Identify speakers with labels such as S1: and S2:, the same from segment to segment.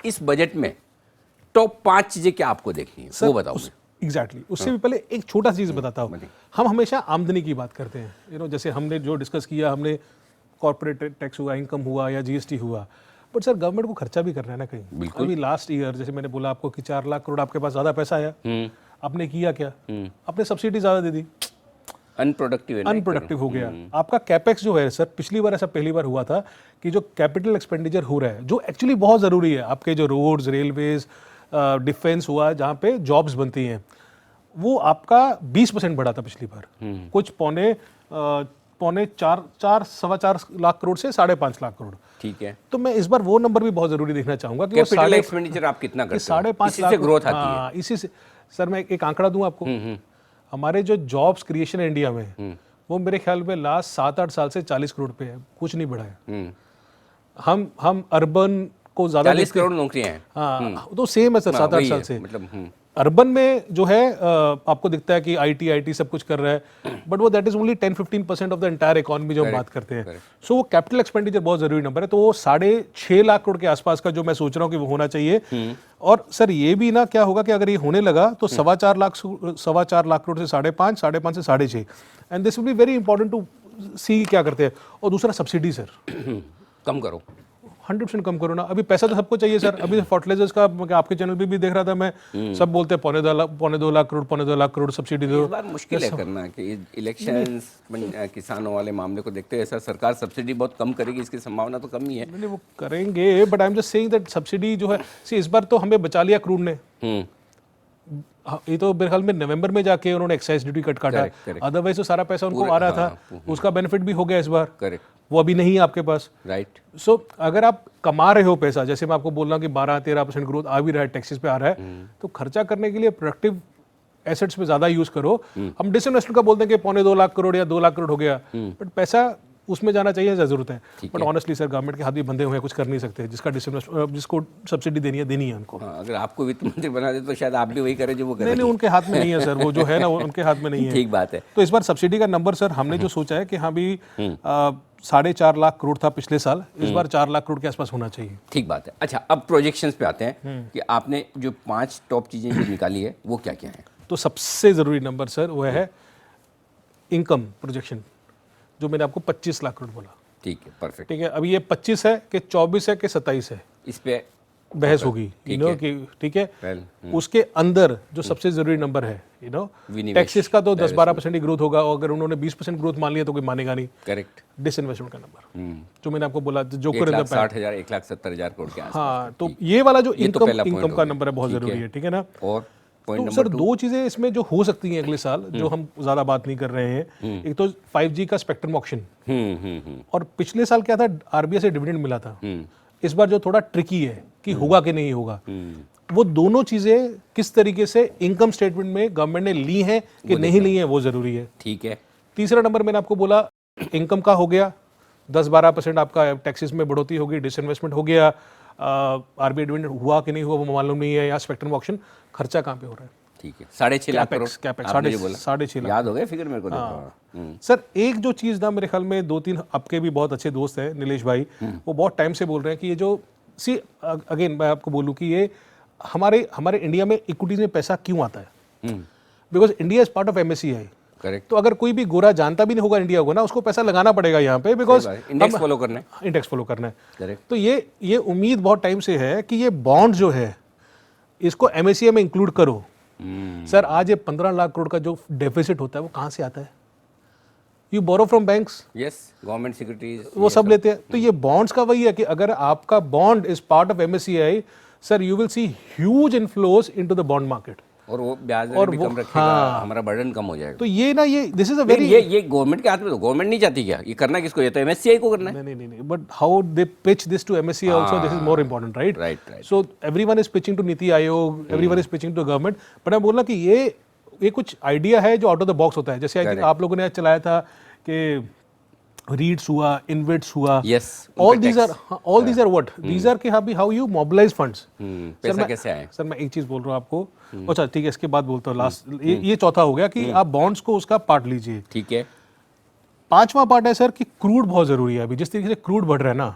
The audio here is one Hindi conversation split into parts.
S1: इस बजट में टॉप 5 चीजें क्या आपको देखनी है वो बताओ।
S2: एग्जैक्टली उससे भी पहले एक छोटा सा चीज़ बताता हूँ। हम हमेशा आमदनी की बात करते हैं, जैसे हमने जो डिस्कस किया, हमने कॉर्पोरेट टैक्स हुआ, इनकम हुआ या जीएसटी हुआ, बट सर गवर्नमेंट को खर्चा भी करना है ना कहीं। अभी लास्ट ईयर जैसे मैंने बोला आपको कि 4 लाख करोड़ आपके पास ज़्यादा पैसा आया, आपने किया क्या? आपने सब्सिडी ज़्यादा दे दी, अनप्रोडक्टिव हो गया। आपका कैपेक्स जो है सर, पिछली बार ऐसा पहली बार हुआ था कि जो कैपिटल एक्सपेंडिचर हो रहा है, जो एक्चुअली बहुत ज़रूरी है, आपके जो रोड्स, रेलवेज, डिफेंस हुआ, जहाँ पे जॉब्स बनती हैं, वो आपका 20% बढ़ा था पिछली बार, कुछ पौने 4.25 लाख करोड़ से 5.5 लाख करोड़।
S1: ठीक है,
S2: तो मैं इस बार वो नंबर भी बहुत जरूरी देखना चाहूंगा कि
S1: कैपिटल एक्सपेंडिचर आप कितना करते हो?
S2: 5.5 लाख
S1: से ग्रोथ आती है।
S2: इसी से सर मैं एक आंकड़ा दूं आपको। हमारे जो जॉब्स क्रिएशन है इंडिया में, वो मेरे ख्याल में लास्ट 7-8 साल से 40 करोड़ पे है, कुछ नहीं बढ़ा है। हम अर्बन को ज्यादा
S1: 40 करोड़ नौकरियां हैं।
S2: हाँ, तो सेम है सर 7-8 साल से।
S1: मतलब
S2: अर्बन में जो है आपको दिखता है कि आईटी सब कुछ कर रहा है, बट वो that is only 10-15% of the entire economy जो हम बात करते हैं। सो वो कैपिटल एक्सपेंडिचर बहुत जरूरी नंबर है। तो वो 6.5 लाख करोड़ के आसपास का जो मैं सोच रहा हूँ कि वो होना चाहिए। और सर ये भी ना क्या होगा कि अगर ये होने लगा तो 4.25 लाख करोड़ से 5.5 से 6.5, and this will be very important to see क्या करते हैं। और दूसरा सब्सिडी सर
S1: कम करो,
S2: 100% कम करो ना। अभी पैसा तो सबको चाहिए सर। अभी फर्टिलाइजर्स का आपके चैनल पे भी देख रहा था मैं, सब बोलते हैं 2.25 लाख करोड़ सब्सिडी दो।
S1: इस बार मुश्किल है करना कि इलेक्शंस किसानों वाले मामले को देखते हुए ऐसा सरकार सब्सिडी बहुत कम करेगी, इसकी संभावना तो कम ही है।
S2: नहीं वो करेंगे, but I am just saying that subsidy जो है, इस बार तो हमें बचा लिया क्रूड ने। ये तो मेरे ख्याल में नवंबर में जाके उन्होंने एक्साइज ड्यूटी कट काटा, अदरवाइज तो सारा पैसा उनको आ रहा था, उसका बेनिफिट भी हो गया इस बार।
S1: करेक्ट,
S2: वो अभी नहीं है आपके पास।
S1: राइट।
S2: सो अगर आप कमा रहे हो पैसा, जैसे मैं आपको बोल रहा हूँ कि 12-13% ग्रोथ आ भी रहा है, टैक्सेस पे आ रहा है, तो खर्चा करने के लिए प्रोडक्टिव एसेट्स पे ज्यादा यूज करो। हम डिसइन्वेस्टमेंट का बोलते हैं कि 2.25 लाख करोड़ या 2 लाख करोड़ हो गया, बट पैसा उसमें जाना चाहिए, जरूरत है। बट ऑनेस्टली सर गवर्नमेंट के हाथ भी बंधे हुए हैं, कुछ कर नहीं सकते। जिसको सब्सिडी देनी है उनको।
S1: अगर आपको वित्त मंत्री बना दे तो शायद आप भी वही करें जो वो करें।
S2: नहीं, उनके हाथ में नहीं है सर, वो जो है ना वो उनके हाथ में नहीं है।
S1: ठीक बात है।
S2: तो इस बार सब्सिडी का नंबर सर हमने जो सोचा है कि हाँ भी 4.5 लाख करोड़ था पिछले साल, इस बार 4 लाख करोड़ के आसपास होना चाहिए।
S1: ठीक बात है। अच्छा, अब प्रोजेक्शंस पे आते हैं कि आपने जो 5 टॉप चीजें जो निकाली है वो क्या क्या है?
S2: तो सबसे जरूरी नंबर सर वो है इनकम प्रोजेक्शन, जो मैंने आपको 25 लाख करोड़ बोला।
S1: ठीक है, परफेक्ट।
S2: ठीक है, अभी ये 25 है कि 24 है कि 27 है,
S1: इस पे
S2: बहस होगी, कि ठीक है। उसके अंदर जो सबसे जरूरी नंबर है टैक्सेस का, तो 10-12% ही ग्रोथ होगा, और अगर उन्होंने 20% ग्रोथ मान लिया तो कोई मानेगा नहीं।
S1: करेक्ट।
S2: डिसइन्वेस्टमेंट का नंबर जो मैंने आपको बोला, जो
S1: 1,60,000 1,70,000 करोड़ के आसपास।
S2: हाँ, तो ये वाला जो इनकम का नंबर है बहुत जरूरी है। ठीक है ना।
S1: और
S2: तो सर 2 चीजें इसमें जो हो सकती हैं अगले साल, जो हम ज्यादा बात नहीं कर रहे हैं, एक तो 5G का स्पेक्ट्रम ऑक्शन, और पिछले साल क्या था, आरबीआई से डिविडेंड मिला था। इस बार जो थोड़ा ट्रिकी है कि होगा कि नहीं होगा, वो दोनों चीजें किस तरीके से इनकम स्टेटमेंट में गवर्नमेंट ने ली हैं कि नहीं ली हैं, वो जरूरी है।
S1: ठीक है।
S2: तीसरा नंबर मैंने आपको बोला इनकम का हो गया, 10-12% आपका टैक्सेस में बढ़ोतरी होगी, डिसइन्वेस्टमेंट हो गया, आरबीआई डिविडेंड हुआ कि नहीं हुआ वो मालूम नहीं है, या स्पेक्ट्रम ऑक्शन, खर्चा कहाँ पे हो रहा है।
S1: ठीक है, 6.5 लाख करोड़।
S2: 6.5 लाख
S1: याद हो गया फिगर मेरे को।
S2: सर एक जो चीज ना, मेरे ख्याल में 2-3 आपके भी बहुत अच्छे दोस्त हैं, नीलेश भाई, वो बहुत टाइम से बोल रहे हैं कि ये जो अगेन मैं आपको बोलूं कि ये हमारे इंडिया में इक्विटीज में पैसा क्यों आता है, because India is part of MSCI.
S1: Correct.
S2: तो अगर कोई भी गोरा जानता भी नहीं होगा इंडिया को ना, उसको पैसा लगाना पड़ेगा यहाँ पे, बिकॉज
S1: इंडेक्स फॉलो करना है।
S2: करेक्ट। तो ये उम्मीद बहुत टाइम से है कि ये बॉन्ड जो है इसको एमएससीआई में इंक्लूड करो। सर आज ये 15 लाख करोड़ का जो डेफिसिट होता है वो कहाँ से आता है? You borrow from banks.
S1: Yes, government securities
S2: वो सब लेते हैं। तो ये बॉन्ड्स का वही है कि अगर आपका bond is part of MSCI, sir you will see huge inflows into the bond market,
S1: और वो ब्याज दर भी कम रखेगा, हमारा बर्डन कम हो जाएगा।
S2: तो ये ना, ये दिस इज अ वेरी,
S1: ये गवर्नमेंट के हाथ में, तो गवर्नमेंट नहीं चाहती क्या? ये करना किसको? ये तो एमएससीआई को करना है।
S2: नहीं, but how they pitch this to MSCI also, this is more important, right. So everyone is pitching to NITI Aayog, everyone is pitching to government, but मैं बोल रहा कि ये कुछ आइडिया है जो आउट ऑफ द बॉक्स होता है। जैसे आई थिंक आप लोगों ने आज चलाया था कि रीड्स हुआ, इन्वेट्स हुआ,
S1: yes,
S2: all these are what? These are कि how you mobilize funds.
S1: पैसा कैसे आए?
S2: सर मैं एक चीज बोल रहा हूँ आपको, अच्छा ठीक है, इसके बाद बोलता हूँ लास्ट, ये चौथा हो गया कि आप बॉन्ड्स को उसका पार्ट लीजिए।
S1: ठीक है।
S2: 5वां पार्ट है सर कि क्रूड बहुत जरूरी है। अभी जिस तरीके से क्रूड बढ़ रहा है ना,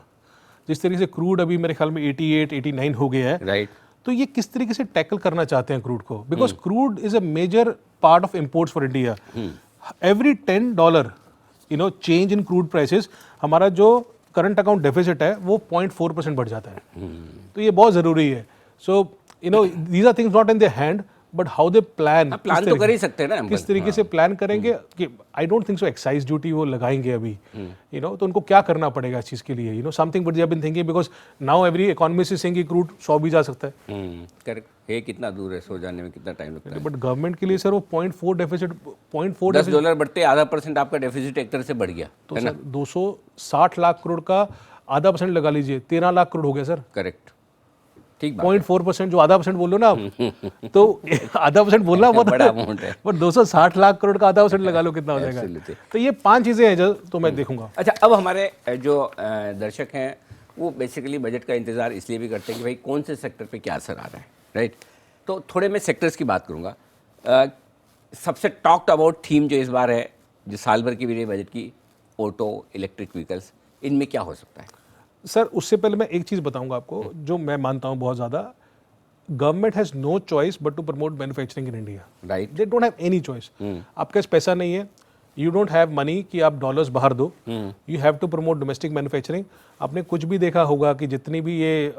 S2: जिस तरीके से क्रूड अभी मेरे ख्याल में 88 89 हो गया है,
S1: राइट,
S2: तो ये किस तरीके से टैकल करना चाहते हैं क्रूड को, because crude is a major part of imports for India. Every $10 change in crude prices, हमारा जो करंट अकाउंट डेफिसिट है वो 0.4% बढ़ जाता है. तो ये बहुत ज़रूरी है. So these are things not in their hand, but how they plan
S1: तो कर ही सकते हैं ना हम.
S2: किस तरीके से प्लान करेंगे कि I don't think so excise duty वो लगाएंगे अभी, तो उनको क्या करना पड़ेगा इस चीज़ के लिए, something but they have been thinking, because now every economist is saying कि क्रूड 100 भी जा सकता है.
S1: करेक्ट है, कितना दूर है, सो जाने में कितना टाइम लगता है.
S2: बट गवर्नमेंट के लिए सर वो 0.4 डेफिसिट,
S1: $10 बढ़ते ½ % आपका डेफिसिट एक तरह से बढ़ गया.
S2: तो सर 260 लाख करोड़ का % लगा लीजिए, 13 लाख करोड़ हो गया सर.
S1: करेक्ट, ठीक बात.
S2: 0.4% जो ½ % बोल लो ना आप, तो ½ % बोलना बहुत
S1: बड़ा अमाउंट है.
S2: बट 260 लाख करोड़ का ½ % लगा लो, कितना हो जाएगा.
S1: Absolutely.
S2: तो ये 5 चीजें हैं जो तो मैं देखूंगा.
S1: अच्छा, अब हमारे जो दर्शक हैं वो बेसिकली बजट का इंतजार इसलिए भी करते हैं कि भाई कौन से सेक्टर पे क्या असर आ रहा है, राइट. तो थोड़े मैं सेक्टर्स की बात करूंगा. सबसे टॉक्ड अबाउट थीम जो इस बार है, जो साल भर की भी रही बजट की, ऑटो, इलेक्ट्रिक व्हीकल्स, इनमें क्या हो सकता है?
S2: सर उससे पहले मैं एक चीज़ बताऊंगा आपको जो मैं मानता हूं बहुत ज़्यादा. Government has no choice but to promote manufacturing in India.
S1: Right.
S2: They don't have any choice. आपके पास पैसा नहीं है, यू डोंट हैव मनी कि आप डॉलर्स बाहर दो, you have to promote domestic manufacturing. आपने कुछ भी देखा होगा कि जितनी भी ये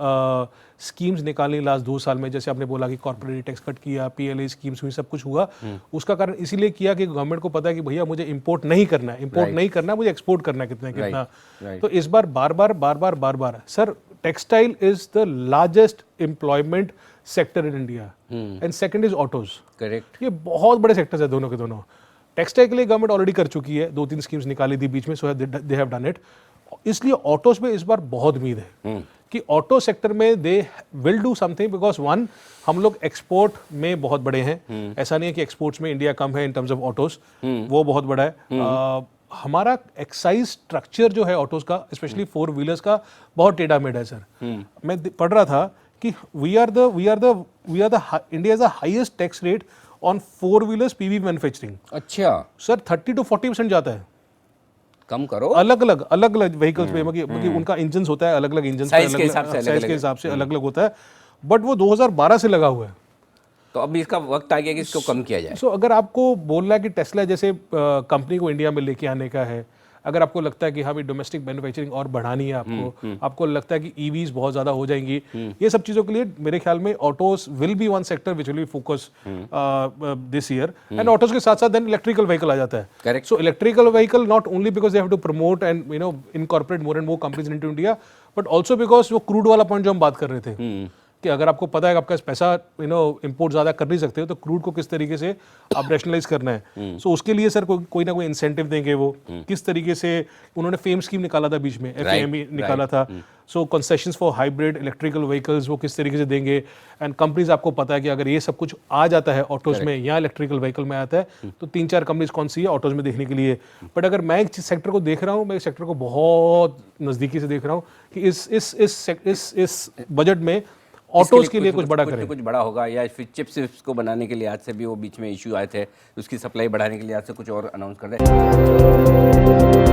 S2: स्कीम्स निकाली लास्ट 2 साल में, जैसे आपने बोला कि कॉर्पोरेट टैक्स कट किया, PLA स्कीम्स हुई, सब कुछ हुआ, उसका कारण इसीलिए किया कि गवर्नमेंट को पता है कि भैया मुझे इंपोर्ट नहीं करना है, नहीं करना, मुझे एक्सपोर्ट करना है कितना. तो इस बार बार sir textile is the largest employment sector in India and second is autos.
S1: Correct.
S2: ये बहुत बड़े सेक्टर्स है दोनों के दोनों. टेक्सटाइल के लिए गवर्नमेंट ऑलरेडी कर चुकी है, 2-3 स्कीम्स निकाली थी बीच में, सो दे हैव डन इट. इसलिए ऑटोज में इस बार बहुत उम्मीद है कि ऑटो सेक्टर में they will do something, because one, हम लोग एक्सपोर्ट में बहुत बड़े हैं. ऐसा नहीं है कि एक्सपोर्ट्स में इंडिया कम है इन टर्म्स ऑफ ऑटोज, वो बहुत बड़ा है. हमारा एक्साइज स्ट्रक्चर जो है ऑटोज का, स्पेशली 4 व्हीलर्स का, बहुत टेढ़ा मेढ़ा है सर. मैं पढ़ रहा था कि we are the India is the highest tax rate on 4 wheelers PV manufacturing.
S1: अच्छा
S2: सर 30 to 40% जाता है.
S1: कम करो.
S2: अलग अलग व्हीकल्स पे, मतलब उनका इंजन होता है, अलग अलग इंजन
S1: साइज के हिसाब से
S2: अलग अलग होता है. बट वो 2012 से लगा हुआ है.
S1: तो अब इसका वक्त आ गया कि इसको कम किया जाए.
S2: सो अगर आपको बोलना है कि टेस्ला जैसे कंपनी को इंडिया में लेके आने का है, अगर आपको लगता है कि हाँ भी डोमेस्टिक मैन्युफैक्चरिंग और बढ़ानी है आपको लगता है कि EVs बहुत ज़्यादा हो जाएंगी, ये सब चीज़ों के लिए मेरे ख्याल में autos will be one sector which will be focus this year. And autos के साथ साथ देन इलेक्ट्रिकल व्हीकल आ जाता है.
S1: Correct.
S2: So electrical vehicle not only because they have to promote and incorporate more and more companies into India, but also because वो क्रूड वाला पॉइंट जो हम बात कर रहे थे कि अगर आपको पता है कि आपका पैसा इंपोर्ट ज़्यादा कर नहीं सकते हो, तो क्रूड को किस तरीके से आप रैशनलाइज करना है. सो उसके लिए सर कोई ना कोई इंसेंटिव देंगे. वो किस तरीके से उन्होंने फेम स्कीम निकाला था बीच में, FAME निकाला था. So concessions for hybrid electrical vehicles वो किस तरीके से देंगे. एंड कंपनीज आपको पता है कि अगर ये सब कुछ आ जाता है ऑटोज में या इलेक्ट्रिकल व्हीकल में आता है, तो 3-4 कंपनीज कौन सी है ऑटोज में देखने के लिए. बट अगर मैं एक सेक्टर को देख रहा हूँ, मैं इस सेक्टर को बहुत नज़दीकी से देख रहा हूँ कि इस बजट में ऑटोज के लिए कुछ बड़ा करें.
S1: कुछ बड़ा होगा, या फिर चिप्स को बनाने के लिए आज से भी वो बीच में इशू आए थे, उसकी सप्लाई बढ़ाने के लिए आज से कुछ और अनाउंस कर रहे हैं.